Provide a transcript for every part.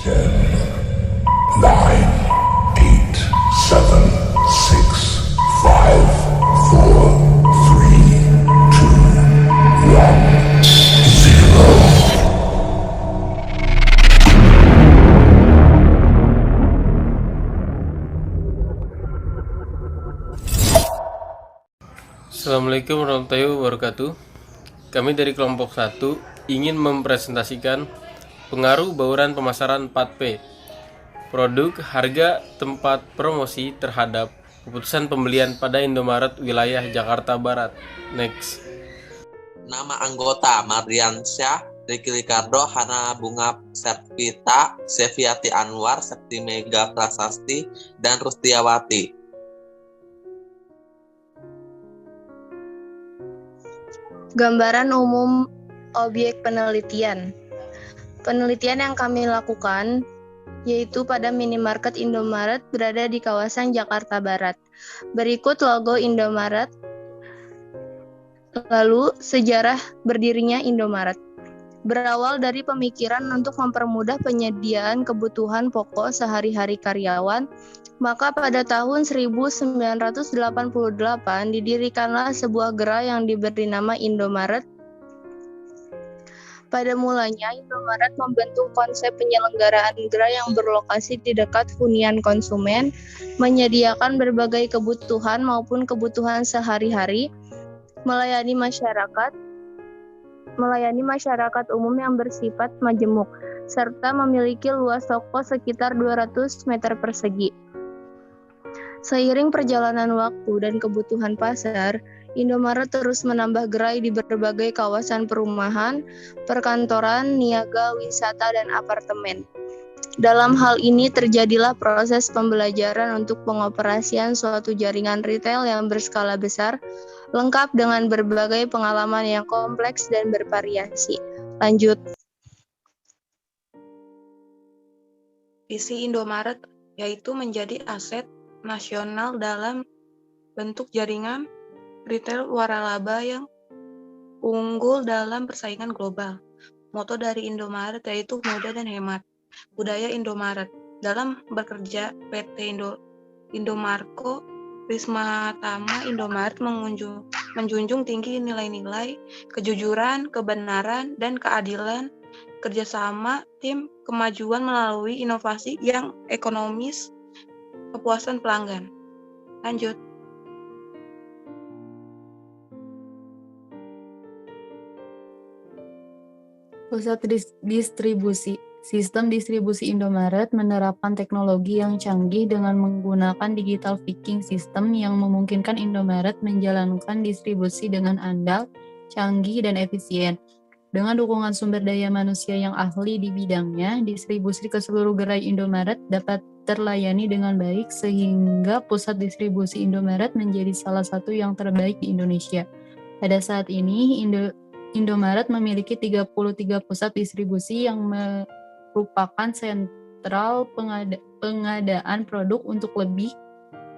Nine, eight, seven, six, five, four, three, two, one, zero. Assalamualaikum warahmatullahi wabarakatuh. Kami dari kelompok 1 ingin mempresentasikan pengaruh bauran pemasaran 4P, produk, harga, tempat promosi terhadap keputusan pembelian pada Indomaret wilayah Jakarta Barat. Next. Nama anggota: Mardiansyah, Ricky Ricardo, Hana Bunga Sepvita, Seviati Anwar, Septi Mega Prasasti, dan Rustiawati. Gambaran umum objek penelitian. Penelitian yang kami lakukan yaitu pada minimarket Indomaret berada di kawasan Jakarta Barat. Berikut logo Indomaret. Lalu, sejarah berdirinya Indomaret. Berawal dari pemikiran untuk mempermudah penyediaan kebutuhan pokok sehari-hari karyawan, maka pada tahun 1988 didirikanlah sebuah gerai yang diberi nama Indomaret. Pada mulanya, Indomaret membentuk konsep penyelenggaraan gerai yang berlokasi di dekat hunian konsumen, menyediakan berbagai kebutuhan maupun kebutuhan sehari-hari, melayani masyarakat umum yang bersifat majemuk, serta memiliki luas toko sekitar 200 meter persegi. Seiring perjalanan waktu dan kebutuhan pasar, Indomaret terus menambah gerai di berbagai kawasan perumahan, perkantoran, niaga, wisata, dan apartemen. Dalam hal ini terjadilah proses pembelajaran untuk pengoperasian suatu jaringan retail yang berskala besar, lengkap dengan berbagai pengalaman yang kompleks dan bervariasi. Lanjut. Visi Indomaret yaitu menjadi aset nasional dalam bentuk jaringan retail waralaba yang unggul dalam persaingan global. Moto dari Indomaret yaitu mudah dan hemat. Budaya Indomaret. Dalam bekerja, PT Indomarko Risma Tama Indomaret menjunjung tinggi nilai-nilai kejujuran, kebenaran, dan keadilan, kerjasama, tim, kemajuan melalui inovasi yang ekonomis, kepuasan pelanggan. Lanjut. Pusat distribusi. Sistem distribusi Indomaret menerapkan teknologi yang canggih dengan menggunakan digital picking system yang memungkinkan Indomaret menjalankan distribusi dengan andal, canggih, dan efisien. Dengan dukungan sumber daya manusia yang ahli di bidangnya, distribusi ke seluruh gerai Indomaret dapat terlayani dengan baik sehingga pusat distribusi Indomaret menjadi salah satu yang terbaik di Indonesia. Pada saat ini, Indomaret memiliki 33 pusat distribusi yang merupakan sentral pengadaan produk untuk lebih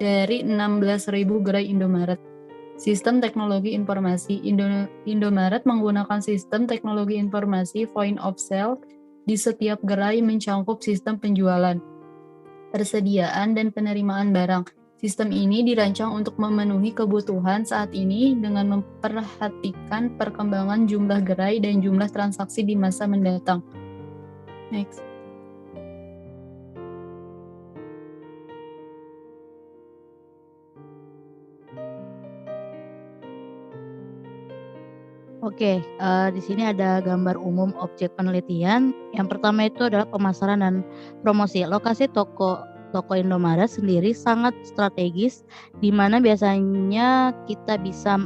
dari 16.000 gerai Indomaret. Sistem teknologi informasi. Indomaret menggunakan sistem teknologi informasi point of sale di setiap gerai mencangkup sistem penjualan, persediaan, dan penerimaan barang. Sistem ini dirancang untuk memenuhi kebutuhan saat ini dengan memperhatikan perkembangan jumlah gerai dan jumlah transaksi di masa mendatang. Next. Oke, di sini ada gambar umum objek penelitian. Yang pertama itu adalah pemasaran dan promosi. Lokasi toko Indomaret sendiri sangat strategis, di mana biasanya kita bisa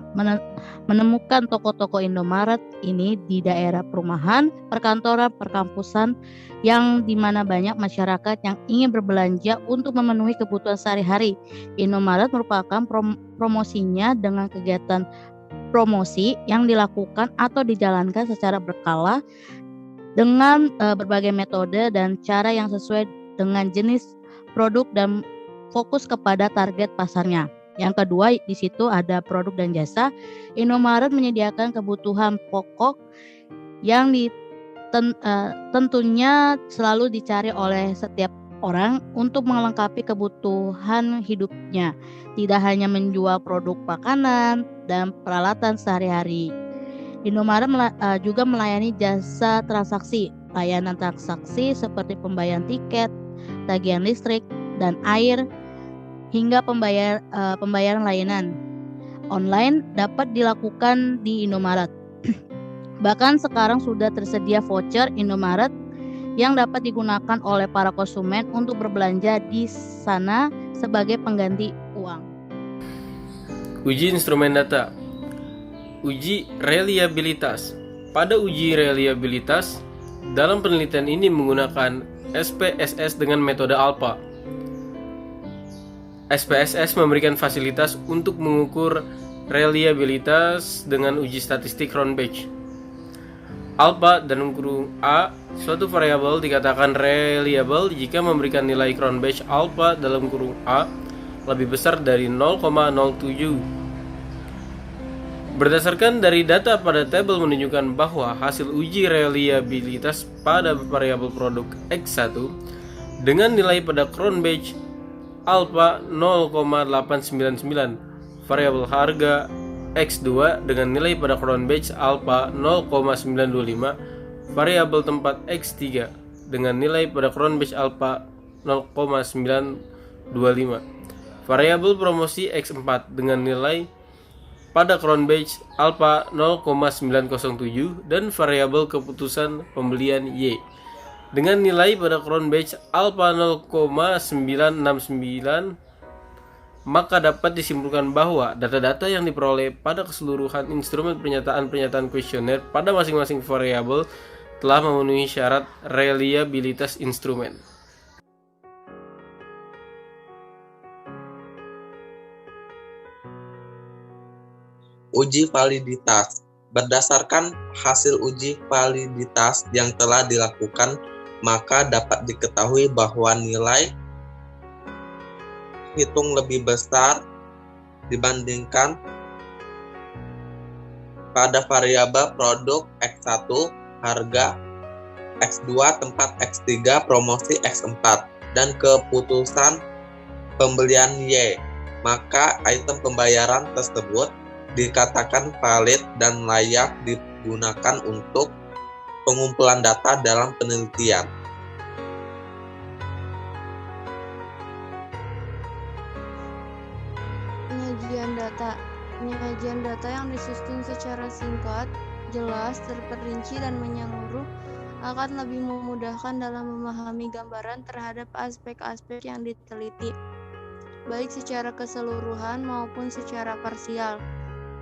menemukan toko-toko Indomaret ini di daerah perumahan, perkantoran, perkampusan, yang di mana banyak masyarakat yang ingin berbelanja untuk memenuhi kebutuhan sehari-hari. Indomaret merupakan promosinya dengan kegiatan promosi yang dilakukan atau dijalankan secara berkala dengan berbagai metode dan cara yang sesuai dengan jenis produk dan fokus kepada target pasarnya. Yang kedua, di situ ada produk dan jasa. Indomaret menyediakan kebutuhan pokok yang tentunya selalu dicari oleh setiap orang untuk melengkapi kebutuhan hidupnya, tidak hanya menjual produk makanan dan peralatan sehari-hari. Indomaret juga melayani jasa transaksi, layanan transaksi seperti pembayaran tiket, tagihan listrik dan air, hingga pembayaran layanan online dapat dilakukan di Indomaret. Bahkan sekarang sudah tersedia voucher Indomaret yang dapat digunakan oleh para konsumen untuk berbelanja di sana sebagai pengganti uang. Uji instrumen data. Uji reliabilitas. Pada uji reliabilitas, dalam penelitian ini menggunakan SPSS dengan metode ALPA. SPSS memberikan fasilitas untuk mengukur reliabilitas dengan uji statistik Cronbach. Alpha dalam kurung A, suatu variabel dikatakan reliable jika memberikan nilai Cronbach alpha dalam kurung A lebih besar dari 0,07. Berdasarkan dari data pada tabel menunjukkan bahwa hasil uji reliabilitas pada variabel produk X1 dengan nilai pada Cronbach alpha 0,899, variabel harga X2 dengan nilai pada Cronbach alpha 0,925, variabel tempat X3 dengan nilai pada Cronbach alpha 0,925, variabel promosi X4 dengan nilai pada Cronbach alpha 0,907 dan variabel keputusan pembelian Y dengan nilai pada Cronbach alpha 0,969. Maka dapat disimpulkan bahwa data-data yang diperoleh pada keseluruhan instrumen pernyataan kuesioner pada masing-masing variabel telah memenuhi syarat reliabilitas instrumen. Uji validitas. Berdasarkan hasil uji validitas yang telah dilakukan, maka dapat diketahui bahwa nilai hitung lebih besar dibandingkan pada variabel produk X1 harga, X2 tempat, X3 promosi, X4 dan keputusan pembelian Y. Maka item pembayaran tersebut dikatakan valid dan layak digunakan untuk pengumpulan data dalam penelitian. Penyajian data yang disusun secara singkat, jelas, terperinci, dan menyeluruh akan lebih memudahkan dalam memahami gambaran terhadap aspek-aspek yang diteliti, baik secara keseluruhan maupun secara parsial.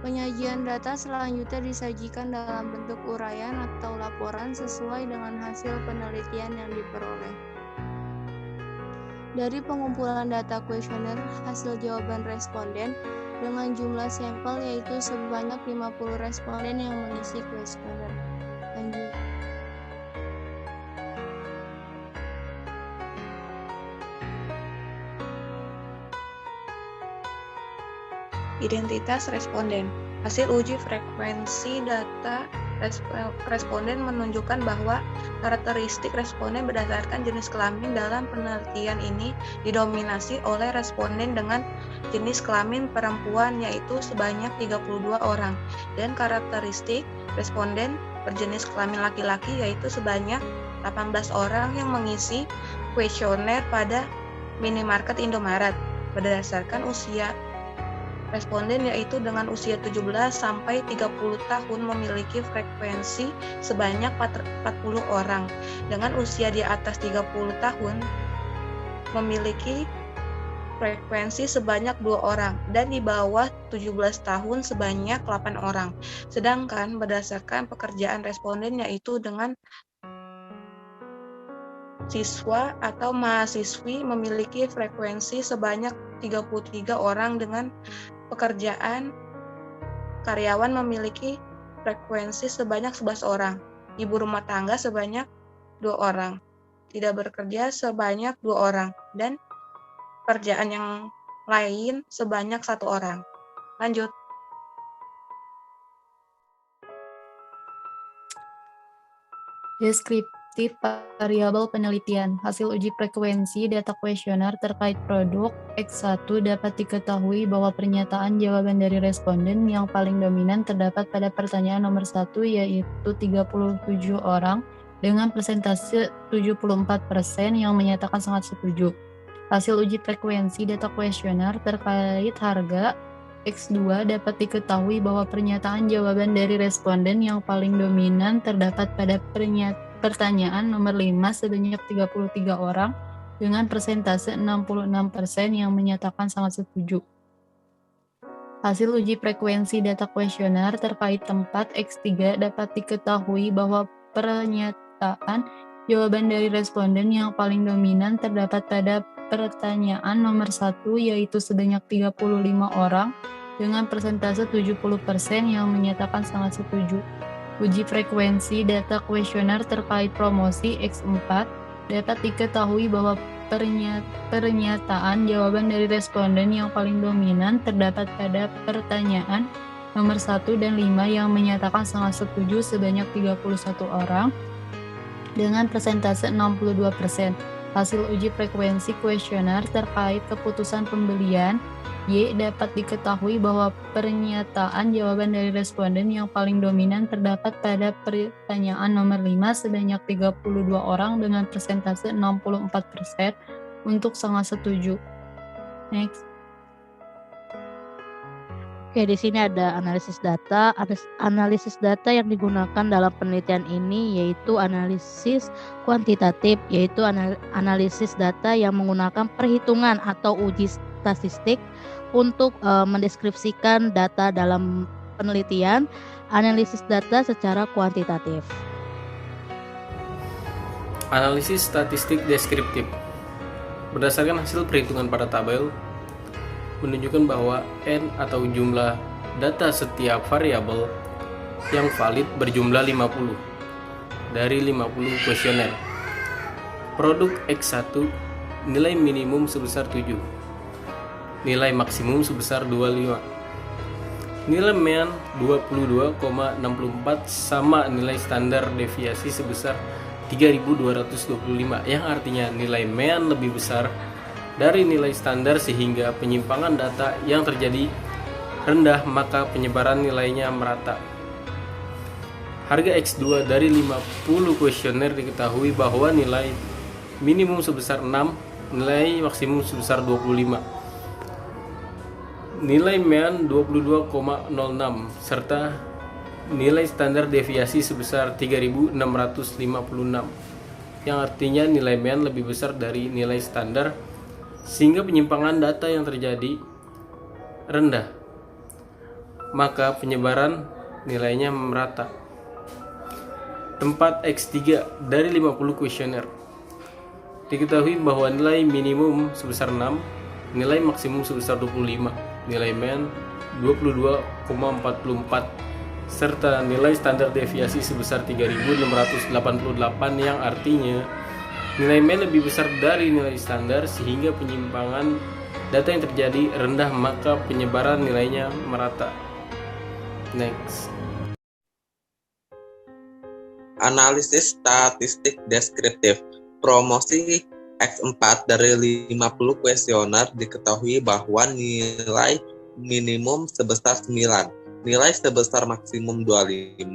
Penyajian data selanjutnya disajikan dalam bentuk uraian atau laporan sesuai dengan hasil penelitian yang diperoleh. Dari pengumpulan data kuesioner, hasil jawaban responden dengan jumlah sampel yaitu sebanyak 50 responden yang mengisi kuesioner. Lanjut. Identitas responden. Hasil uji frekuensi data responden menunjukkan bahwa karakteristik responden berdasarkan jenis kelamin dalam penelitian ini didominasi oleh responden dengan jenis kelamin perempuan yaitu sebanyak 32 orang dan karakteristik responden berjenis kelamin laki-laki yaitu sebanyak 18 orang yang mengisi kuesioner pada minimarket Indomaret berdasarkan usia responden yaitu dengan usia 17 sampai 30 tahun memiliki frekuensi sebanyak 40 orang. Dengan usia di atas 30 tahun memiliki frekuensi sebanyak 2 orang dan di bawah 17 tahun sebanyak 8 orang. Sedangkan berdasarkan pekerjaan responden yaitu dengan siswa atau mahasiswi memiliki frekuensi sebanyak 33 orang dengan pekerjaan karyawan memiliki frekuensi sebanyak 11 orang, ibu rumah tangga sebanyak 2 orang, tidak bekerja sebanyak 2 orang, dan pekerjaan yang lain sebanyak 1 orang. Lanjut. Deskriptif variabel penelitian. Hasil uji frekuensi data kuesioner terkait produk X1 dapat diketahui bahwa pernyataan jawaban dari responden yang paling dominan terdapat pada pertanyaan nomor 1, yaitu 37 orang dengan persentase 74% yang menyatakan sangat setuju. Hasil uji frekuensi data kuesioner terkait harga X2 dapat diketahui bahwa pernyataan jawaban dari responden yang paling dominan terdapat pada pertanyaan nomor 5 sebanyak 33 orang dengan persentase 66% yang menyatakan sangat setuju. Hasil uji frekuensi data kuesioner terkait tempat X3 dapat diketahui bahwa pernyataan jawaban dari responden yang paling dominan terdapat pada pertanyaan nomor 1, yaitu sebanyak 35 orang dengan persentase 70% yang menyatakan sangat setuju. Uji frekuensi data kuesioner terkait promosi X4 dapat diketahui bahwa pernyataan jawaban dari responden yang paling dominan terdapat pada pertanyaan nomor 1 dan 5 yang menyatakan sangat setuju sebanyak 31 orang dengan persentase 62%. Hasil uji frekuensi kuesioner terkait keputusan pembelian Y dapat diketahui bahwa pernyataan jawaban dari responden yang paling dominan terdapat pada pertanyaan nomor 5 sebanyak 32 orang dengan persentase 64% untuk sangat setuju. Next. Oke, di sini ada analisis data. Analisis data yang digunakan dalam penelitian ini yaitu analisis kuantitatif, yaitu analisis data yang menggunakan perhitungan atau uji statistik untuk mendeskripsikan data dalam penelitian. Analisis data secara kuantitatif. Analisis statistik deskriptif. Berdasarkan hasil perhitungan pada tabel, menunjukkan bahwa N atau jumlah data setiap variabel yang valid berjumlah 50 dari 50 kuesioner. Produk X1 nilai minimum sebesar 7, nilai maksimum sebesar 25, nilai mean 22,64 sama nilai standar deviasi sebesar 3225, yang artinya nilai mean lebih besar dari nilai standar sehingga penyimpangan data yang terjadi rendah, maka penyebaran nilainya merata. Harga X2 dari 50 kuesioner diketahui bahwa nilai minimum sebesar 6, nilai maksimum sebesar 25, nilai mean 22,06 serta nilai standar deviasi sebesar 3656, yang artinya nilai mean lebih besar dari nilai standar sehingga penyimpangan data yang terjadi rendah, maka penyebaran nilainya merata. Tempat X3 dari 50 kuesioner diketahui bahwa nilai minimum sebesar 6, nilai maksimum sebesar 25, nilai mean 22,44 serta nilai standar deviasi sebesar 3688, yang artinya nilai mean lebih besar dari nilai standar sehingga penyimpangan data yang terjadi rendah, maka penyebaran nilainya merata. Next. Analisis statistik deskriptif. Promosi X4 dari 50 kuesioner diketahui bahwa nilai minimum sebesar 9, nilai sebesar maksimum 25,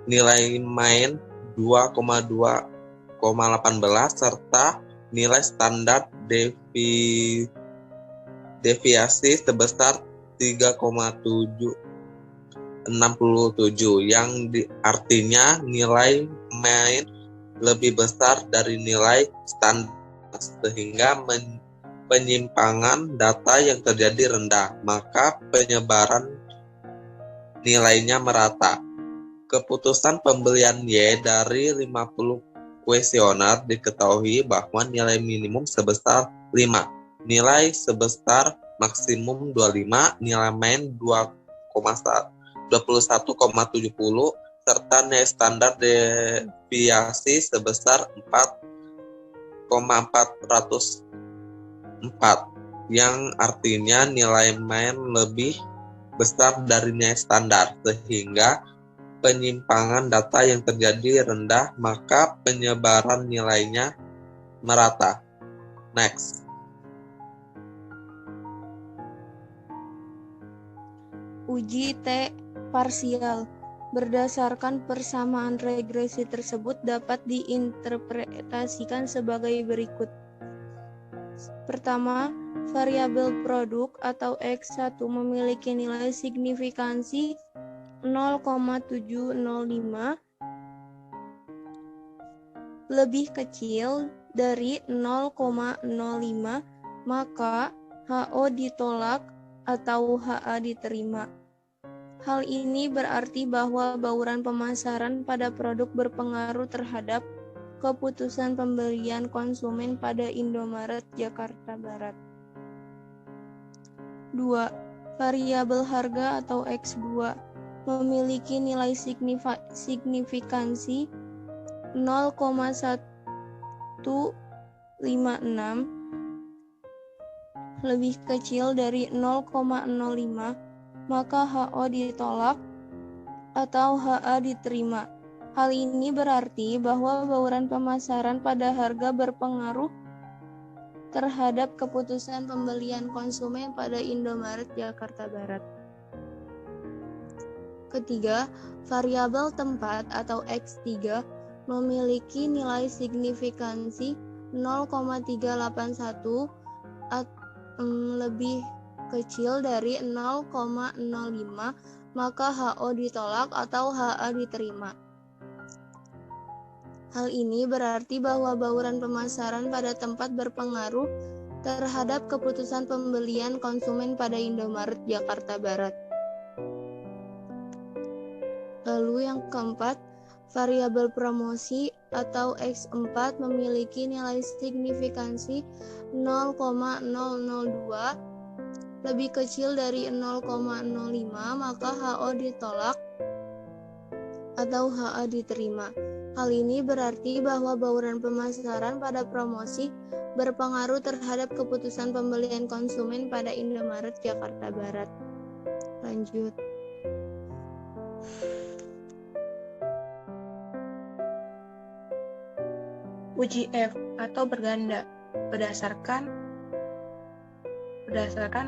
nilai main 2,18 serta nilai standar deviasi sebesar 3,767, yang artinya nilai main lebih besar dari nilai standar sehingga penyimpangan data yang terjadi rendah, maka penyebaran nilainya merata. Keputusan pembelian Y dari 50 kuesioner diketahui bahwa nilai minimum sebesar 5, nilai sebesar maksimum 25, nilai main 21,70 serta nilai standar deviasi sebesar 4,404, yang artinya nilai main lebih besar dari nilai standar sehingga penyimpangan data yang terjadi rendah, maka penyebaran nilainya merata. Next. Uji T parsial. Berdasarkan persamaan regresi tersebut dapat diinterpretasikan sebagai berikut. Pertama, variabel produk atau X1 memiliki nilai signifikansi 0,705 lebih kecil dari 0,05, maka HO ditolak atau HA diterima. Hal ini berarti bahwa bauran pemasaran pada produk berpengaruh terhadap keputusan pembelian konsumen pada Indomaret Jakarta Barat. 2. Variabel harga atau X2 memiliki nilai signifikansi 0,156 lebih kecil dari 0,05, maka HO ditolak atau HA diterima. Hal ini berarti bahwa bauran pemasaran pada harga berpengaruh terhadap keputusan pembelian konsumen pada Indomaret Jakarta Barat. Ketiga, variabel tempat atau X3 memiliki nilai signifikansi 0,381 lebih kecil dari 0,05, maka HO ditolak atau HA diterima. Hal ini berarti bahwa bauran pemasaran pada tempat berpengaruh terhadap keputusan pembelian konsumen pada Indomaret Jakarta Barat. Lalu yang keempat, variabel promosi atau X4 memiliki nilai signifikansi 0,002 lebih kecil dari 0,05, maka HO ditolak atau HA diterima. Hal ini berarti bahwa bauran pemasaran pada promosi berpengaruh terhadap keputusan pembelian konsumen pada Indomaret Jakarta Barat. Lanjut. Uji F atau berganda. Berdasarkan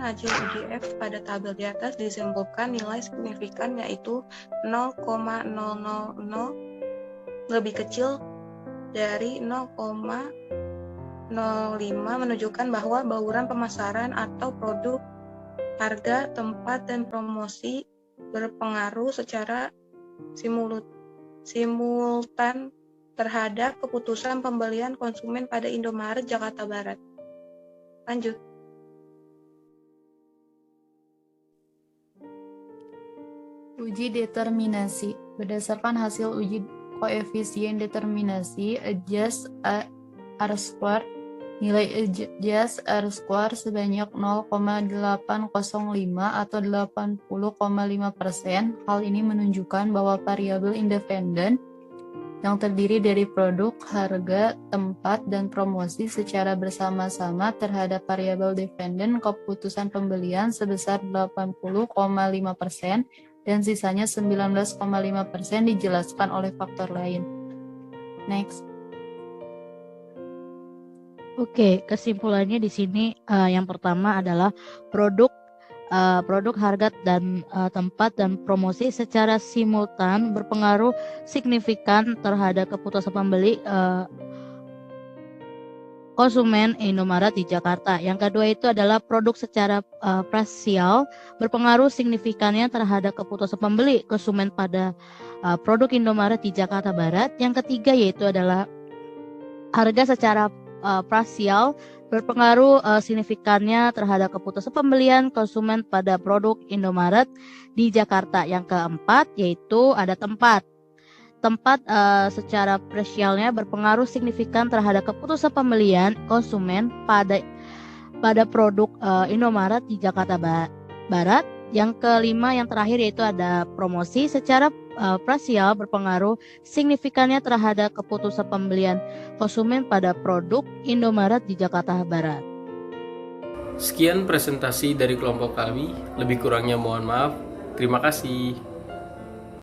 hasil uji F pada tabel di atas disimpulkan nilai signifikan yaitu 0,000 lebih kecil dari 0,05 menunjukkan bahwa bauran pemasaran atau produk, harga, tempat, dan promosi berpengaruh secara simultan terhadap keputusan pembelian konsumen pada Indomaret Jakarta Barat. Lanjut. Uji determinasi. Berdasarkan hasil uji koefisien determinasi adjust R-square, nilai adjust R-square sebanyak 0,805 atau 80,5%. Hal ini menunjukkan bahwa variabel independen yang terdiri dari produk, harga, tempat, dan promosi secara bersama-sama terhadap variabel dependen keputusan pembelian sebesar 80,5% dan sisanya 19,5% dijelaskan oleh faktor lain. Next. Oke, kesimpulannya di sini yang pertama adalah produk, harga, dan tempat dan promosi secara simultan berpengaruh signifikan terhadap keputusan pembeli konsumen Indomaret di Jakarta. Yang kedua itu adalah produk secara parsial berpengaruh signifikannya terhadap keputusan pembeli konsumen pada produk Indomaret di Jakarta Barat. Yang ketiga yaitu adalah harga secara parsial berpengaruh signifikannya terhadap keputusan pembelian konsumen pada produk Indomaret di Jakarta. Yang keempat yaitu ada tempat secara parsialnya berpengaruh signifikan terhadap keputusan pembelian konsumen pada produk Indomaret di Jakarta Barat. Yang kelima yang terakhir yaitu ada promosi secara parsial berpengaruh signifikannya terhadap keputusan pembelian konsumen pada produk Indomaret di Jakarta Barat. Sekian presentasi dari kelompok kami, lebih kurangnya mohon maaf. Terima kasih.